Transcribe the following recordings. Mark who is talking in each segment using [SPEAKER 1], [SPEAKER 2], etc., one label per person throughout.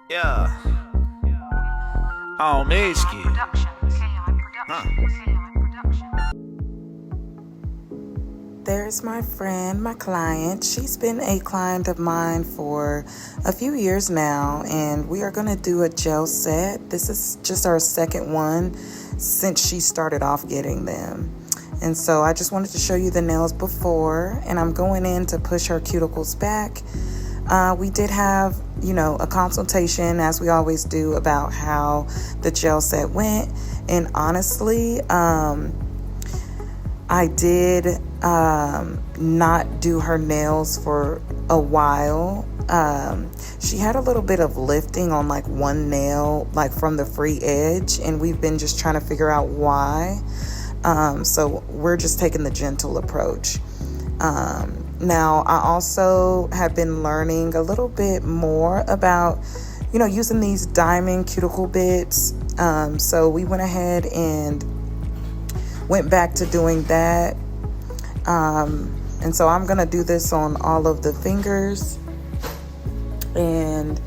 [SPEAKER 1] Yeah, on Miski. Huh.
[SPEAKER 2] There's my friend, my client. She's been a client of mine for a few years now, and we are going to do a gel set. This is just our second one since she started off getting them. And so I just wanted to show you the nails before, and I'm going in to push her cuticles back. We did have, a consultation, as we always do, about how the gel set went. And honestly, I did not do her nails for a while. She had a little bit of lifting on like one nail, like from the free edge, and we've been just trying to figure out why. So we're just taking the gentle approach. Now, I also have been learning a little bit more about, using these diamond cuticle bits. So we went ahead and went back to doing that. And so I'm going to do this on all of the fingers and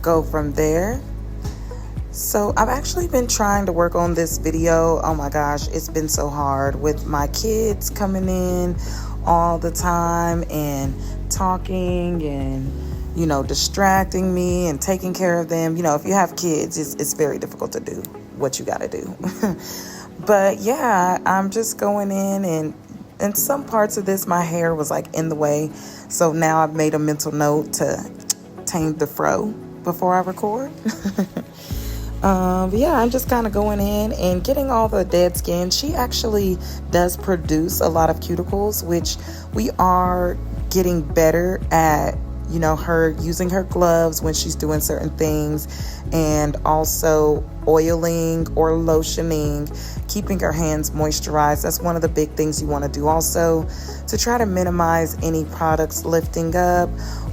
[SPEAKER 2] go from there. So I've actually been trying to work on this video. Oh my gosh, it's been so hard with my kids coming in all the time and talking and, distracting me and taking care of them. If you have kids, it's very difficult to do what you got to do. But yeah, I'm just going in some parts of this, my hair was like in the way. So now I've made a mental note to tame the fro before I record. But yeah, I'm just kind of going in and getting all the dead skin. She actually does produce a lot of cuticles, which we are getting better at, her using her gloves when she's doing certain things, and also oiling or lotioning, keeping her hands moisturized. That's one of the big things you want to do also, to try to minimize any products lifting up,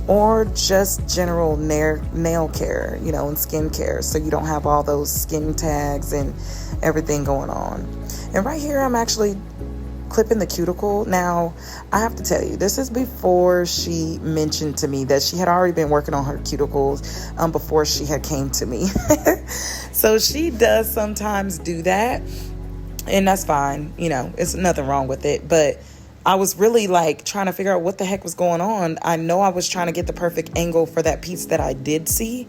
[SPEAKER 2] or just general nail care, and skin care, so you don't have all those skin tags and everything going on. And right here, I'm actually clipping the cuticle. Now, I have to tell you, this is before she mentioned to me that she had already been working on her cuticles before she had came to me. So she does sometimes do that, and that's fine. It's nothing wrong with it, but I was really like trying to figure out what the heck was going on. I know I was trying to get the perfect angle for that piece that I did see,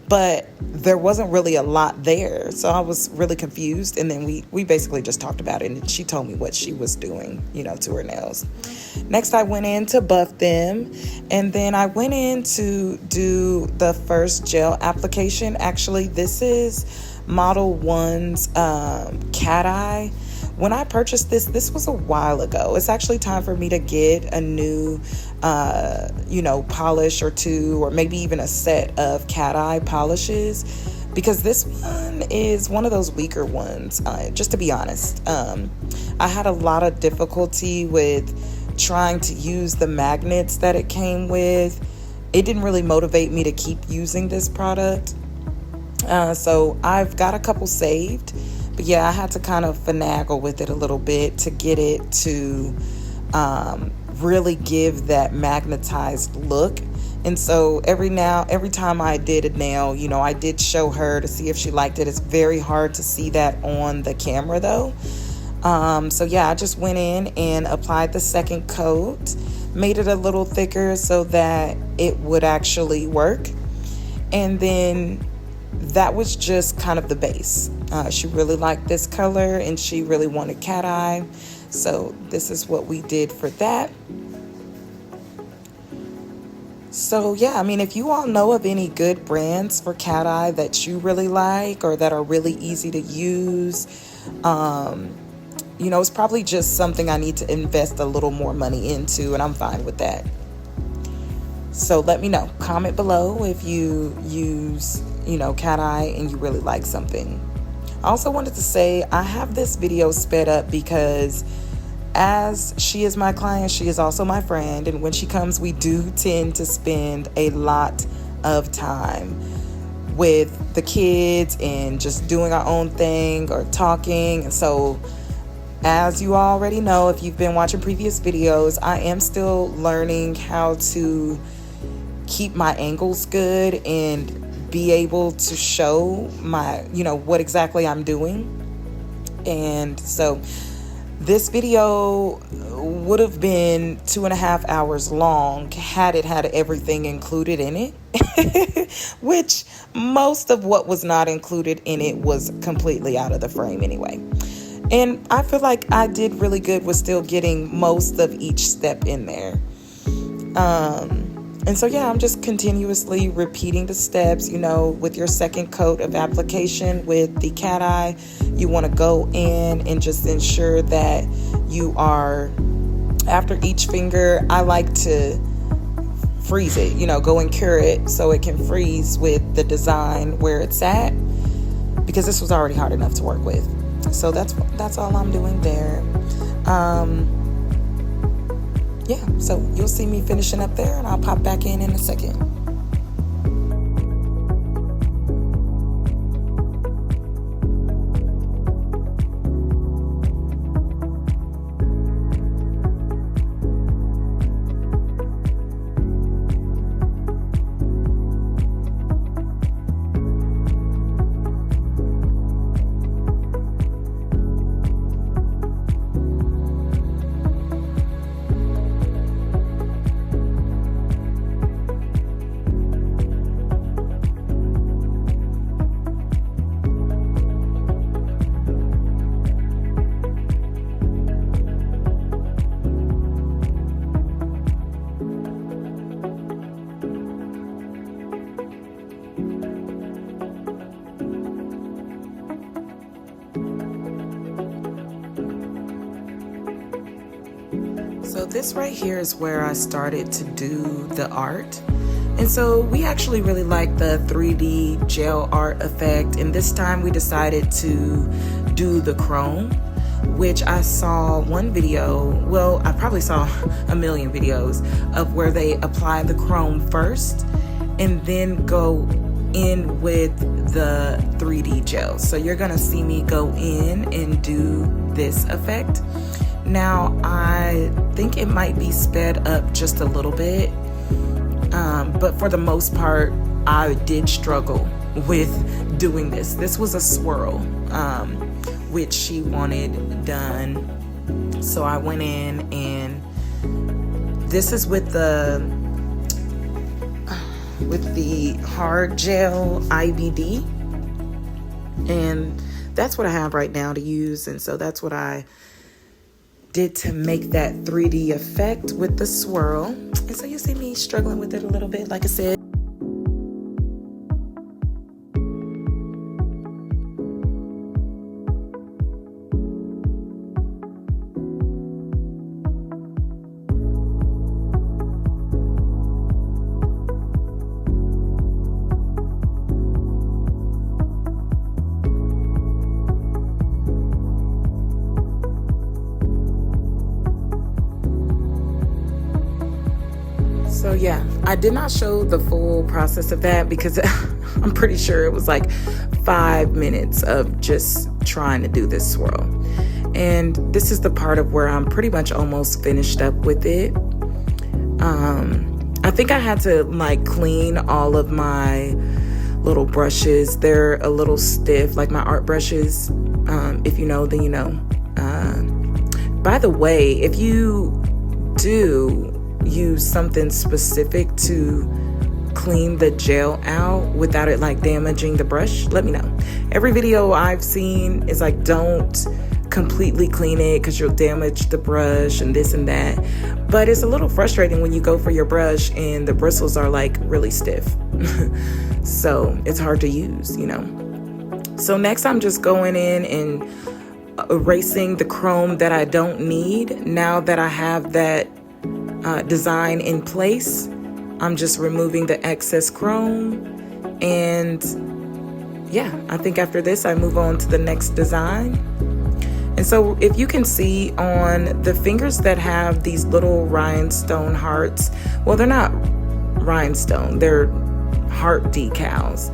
[SPEAKER 2] but there wasn't really a lot there. So I was really confused. And then we basically just talked about it, and she told me what she was doing, to her nails. Next, I went in to buff them, and then I went in to do the first gel application. Actually, this is Model 1's Cat Eye. When I purchased this was a while ago. It's actually time for me to get a new, polish or two, or maybe even a set of cat eye polishes, because this one is one of those weaker ones, just to be honest. I had a lot of difficulty with trying to use the magnets that it came with. It didn't really motivate me to keep using this product. So I've got a couple saved. But yeah, I had to kind of finagle with it a little bit to get it to really give that magnetized look. And so every time I did a nail, I did show her to see if she liked it. It's very hard to see that on the camera though. So yeah, I just went in and applied the second coat, made it a little thicker so that it would actually work. And then that was just kind of the base. She really liked this color, and she really wanted cat eye. So this is what we did for that. So yeah, I mean, if you all know of any good brands for cat eye that you really like, or that are really easy to use, it's probably just something I need to invest a little more money into, and I'm fine with that. So let me know. Comment below if you use, cat eye and you really like something. I also wanted to say I have this video sped up because as she is my client, she is also my friend. And when she comes, we do tend to spend a lot of time with the kids and just doing our own thing or talking. And so, as you already know, if you've been watching previous videos, I am still learning how to keep my angles good and be able to show my, what exactly I'm doing. And so this video would have been 2.5 hours long had it had everything included in it, which most of what was not included in it was completely out of the frame anyway. And I feel like I did really good with still getting most of each step in there. And so, yeah, I'm just continuously repeating the steps. With your second coat of application with the cat eye, you want to go in and just ensure that you are, after each finger, I like to freeze it, go and cure it so it can freeze with the design where it's at, because this was already hard enough to work with. So that's all I'm doing there. Yeah, so you'll see me finishing up there, and I'll pop back in a second. So this right here is where I started to do the art. And so we actually really like the 3D gel art effect. And this time we decided to do the chrome, which I saw one video, well, I probably saw a million videos of where they apply the chrome first and then go in with the 3D gel. So you're gonna see me go in and do this effect. Now, I think it might be sped up just a little bit, but for the most part, I did struggle with doing this. This was a swirl, which she wanted done. So I went in, and this is with the hard gel IBD, and that's what I have right now to use. And so that's what I did to make that 3D effect with the swirl. And so you see me struggling with it a little bit, like I said. So yeah, I did not show the full process of that because I'm pretty sure it was like 5 minutes of just trying to do this swirl. And this is the part of where I'm pretty much almost finished up with it. I think I had to like clean all of my little brushes. They're a little stiff, like my art brushes. If you know, then you know. By the way, if you do use something specific to clean the gel out without it like damaging the brush, let me know. Every video I've seen is like, don't completely clean it because you'll damage the brush and this and that. But it's a little frustrating when you go for your brush and the bristles are like really stiff. So it's hard to use, you know. So next I'm just going in and erasing the chrome that I don't need. Now that I have that design in place, I'm just removing the excess chrome. And yeah, I think after this I move on to the next design. And so if you can see on the fingers that have these little rhinestone hearts, well, they're not rhinestone, they're heart decals.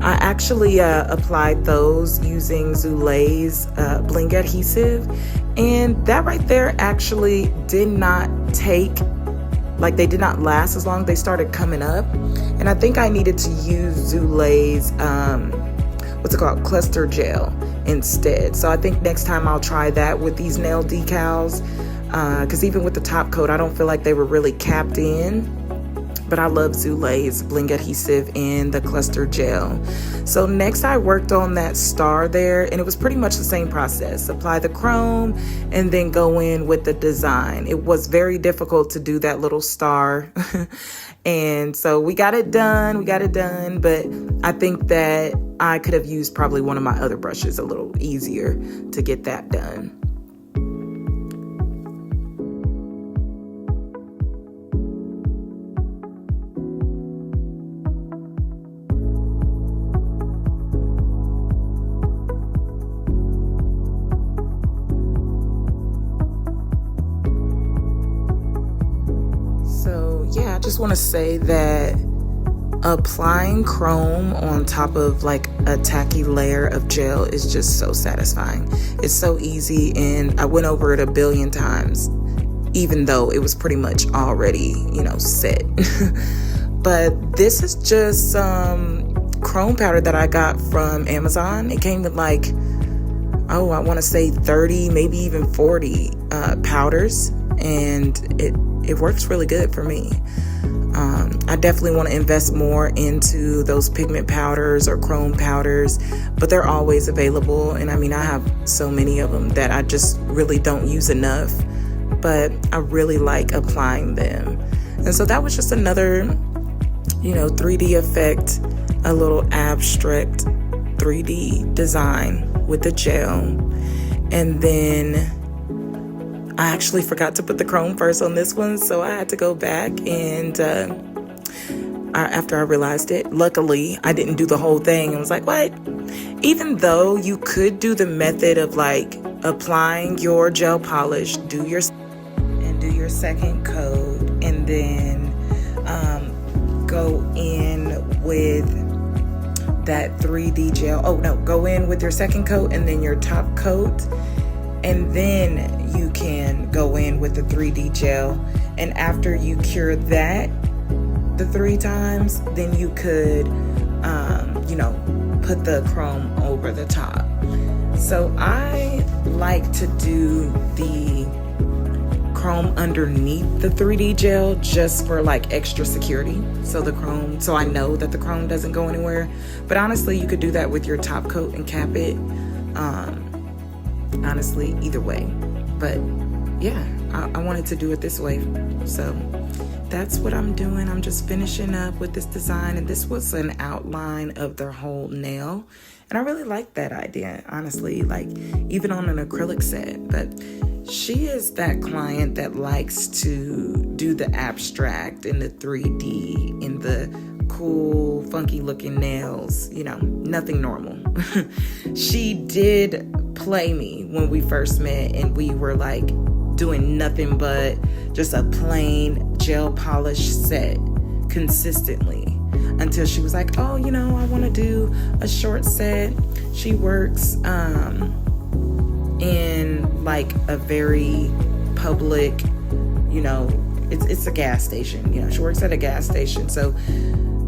[SPEAKER 2] I actually applied those using Zulay's bling adhesive, and that right there actually did not take like they did not last as long. They started coming up, and I think I needed to use Zule's what's it called, cluster gel instead. So I think next time I'll try that with these nail decals, because even with the top coat, I don't feel like they were really capped in. But I love Zule's bling adhesive in the cluster gel. So next I worked on that star there, and it was pretty much the same process. Apply the chrome and then go in with the design. It was very difficult to do that little star. And so we got it done, but I think that I could have used probably one of my other brushes a little easier to get that done. Yeah, I just want to say that applying chrome on top of like a tacky layer of gel is just so satisfying. It's so easy, and I went over it a billion times, even though it was pretty much already, set. But this is just some chrome powder that I got from Amazon. It came with like, I want to say 30, maybe even 40 powders, and it works really good for me. I definitely want to invest more into those pigment powders or chrome powders, but they're always available. And I mean, I have so many of them that I just really don't use enough, but I really like applying them. And so that was just another, 3D effect, a little abstract 3D design with the gel. And then I actually forgot to put the chrome first on this one, so I had to go back and after I realized it, luckily I didn't do the whole thing. I was like, what? Even though you could do the method of like applying your gel polish, do your second coat, and then go in with that 3D gel. Oh no, go in with your second coat and then your top coat, and then you can go in with the 3D gel. And after you cure that the 3 times, then you could put the chrome over the top. So I like to do the chrome underneath the 3D gel just for like extra security, so I know that the chrome doesn't go anywhere. But honestly, you could do that with your top coat and cap it. Honestly, either way. But yeah, I wanted to do it this way, so that's what I'm doing. I'm just finishing up with this design, and this was an outline of their whole nail, and I really like that idea, honestly, like even on an acrylic set. But she is that client that likes to do the abstract and the 3D and the cool, funky looking nails, nothing normal. She did play me when we first met, and we were like doing nothing but just a plain gel polish set consistently, until she was like, oh, I want to do a short set. She works in like a very public, it's a gas station. She works at a gas station, so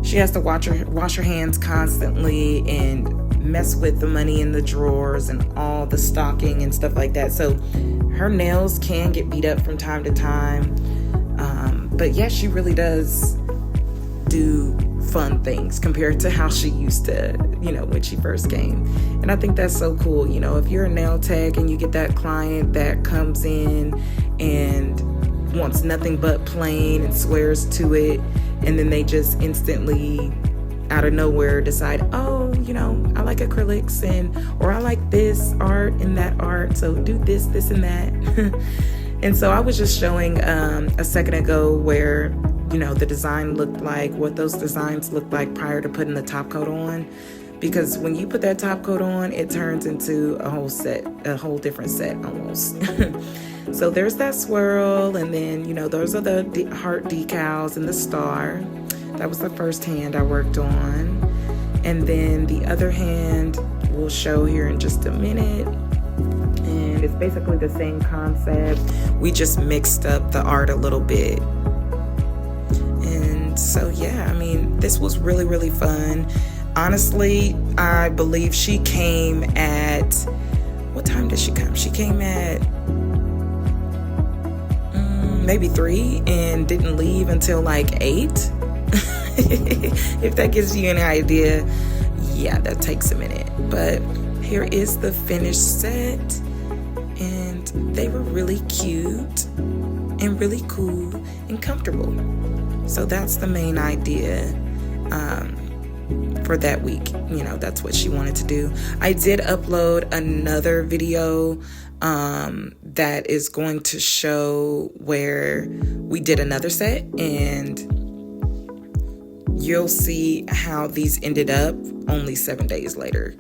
[SPEAKER 2] she has to wash her hands constantly and mess with the money in the drawers and all the stocking and stuff like that. So her nails can get beat up from time to time. But yeah, she really does do fun things compared to how she used to, when she first came. And I think that's so cool. If you're a nail tech and you get that client that comes in and wants nothing but plain and swears to it, and then they just instantly out of nowhere decide, oh, I like acrylics, or I like this art and that art, so do this and that. And so I was just showing a second ago where the design looked like, what those designs looked like prior to putting the top coat on, because when you put that top coat on, it turns into a whole different set almost. So there's that swirl, and then those are the heart decals and the star. That was the first hand I worked on. And then the other hand we'll show here in just a minute. And it's basically the same concept. We just mixed up the art a little bit. So yeah, I mean, this was really, really fun. Honestly, I believe she came at, what time did she come? She came at maybe 3 and didn't leave until like 8. If that gives you any idea, yeah, that takes a minute. But here is the finished set, and they were really cute and really cool and comfortable. So that's the main idea for that week. You know, that's what she wanted to do. I did upload another video that is going to show where we did another set, and you'll see how these ended up only 7 days later.